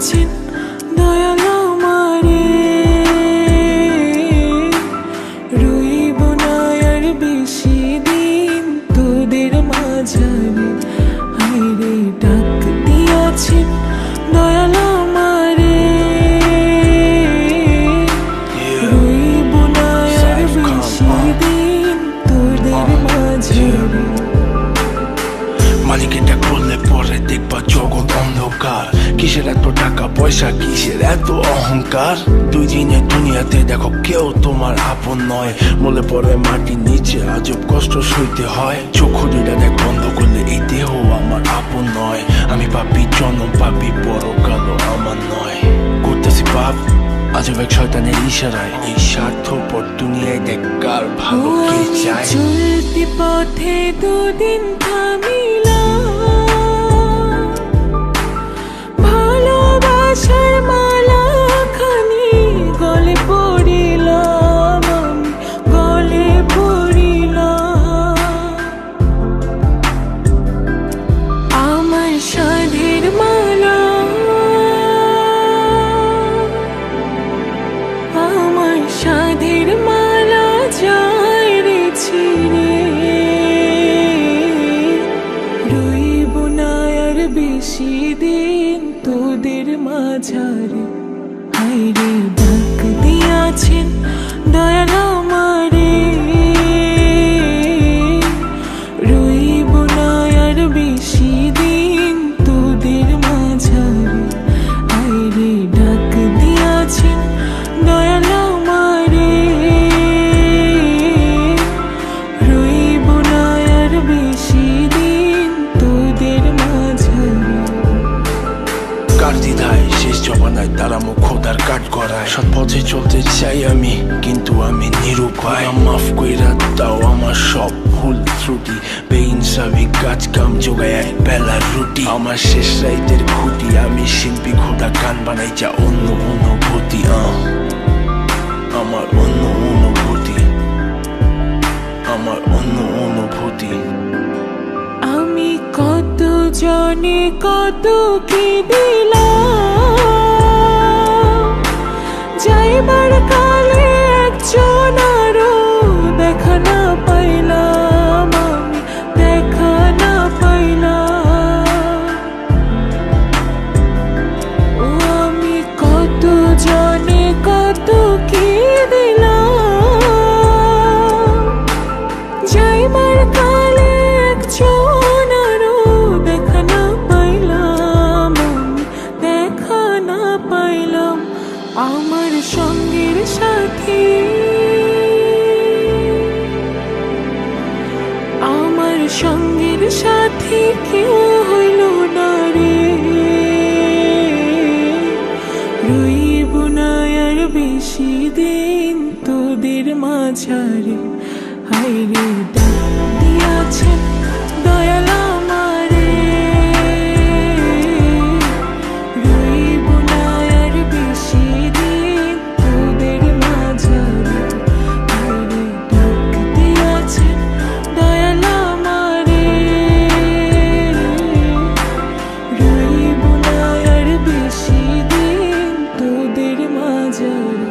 দিয়াছেন দয়াল আমারে, রইব না আর বেশি দিন তোদের মাঝারে। হায়রে ডাক দিয়াছেন দয়াল আমারে, রইব না আর বেশি দিন তোদের মাঝারে। মালিক এটা করলে পরে দেখবা জগৎ অন্ধকার। কিসের এত টাকা পয়সা, কিসের এত অহংকার? দুই দিনের দুনিয়াতে দেখো কেউ তোমার আপন নয়। বলে পরে মাটির নিচে আজব কষ্ট সইতে হয়। চক্ষু দুইটা দেখ বন্ধ করলে এই দেহ আমার আপন নয়। আমি পাপী জনম, পাপী পরকালও আমার নয়। করতেছি পাপ আজব এক শয়তানের ইশারায়। এই স্বার্থপর দুনিয়ায় দেখ কার ভালো কে চায়। চলতি পথে দুদিন থামিলাম, ভালোবাসার মালা খানি গলে পড়িলাম, আমি গলে পড়িলাম। আমার সাধের মালা, আমার সাধের মালা যায় রে ছিঁড়ে, রইব না আর বেশি দিন তোদের মাঝারে। হায়রে ডাক দিয়াছেন দয়াল আমারে, রইব না আর বেশি দিন তোদের মাঝারে। হায়রে ডাক দিয়াছেন দয়াল আমারে, রইব না আর বেশি দিন তোদের মাঝারে। কার দ্বিধায় শেষ জবানায় তারা মুখ খোদার কাট করায়। সৎ পথে চলতে চাই আমি, কিন্তু আমি নিরুপায়। মাফ কইরা দাও আমার সব ভুল ত্রুটি। বেইনসাফি কাজ কাম যোগায় এক বেলার রুটি। আমার শেষ রাইতের খুঁটি, আমি শিল্পী খোদা গান বানাই যা অন্য অনুভূতি। আমার অন্য অনুভূতি, আমার অন্য অনুভূতি। আমি কত জনে কত কি দিলাম, যাইবার কালে একজন আরো দেখা না পাইলাম, আমি দেখা না পাইলাম। ও আমি কত জনে কত কি দিলাম, যাইবার কালে একজন আরো দেখা না পাইলাম, আমি দেখা না পাইলাম। আমার সঙ্গের সাথী, আমার সঙ্গের সাথী কেউ হইল না রে, রইব না আর বেশি দিন তোদের মাঝারে। হায়রে ডাক দিয়াছেন দয়াল আমারে, রইব না আর বেশি দিন তোদের মাঝারে। হায়রে ডাক দিয়াছেন দয়াল আমারে, রইব না আর বেশি দিন তোদের মাঝারে।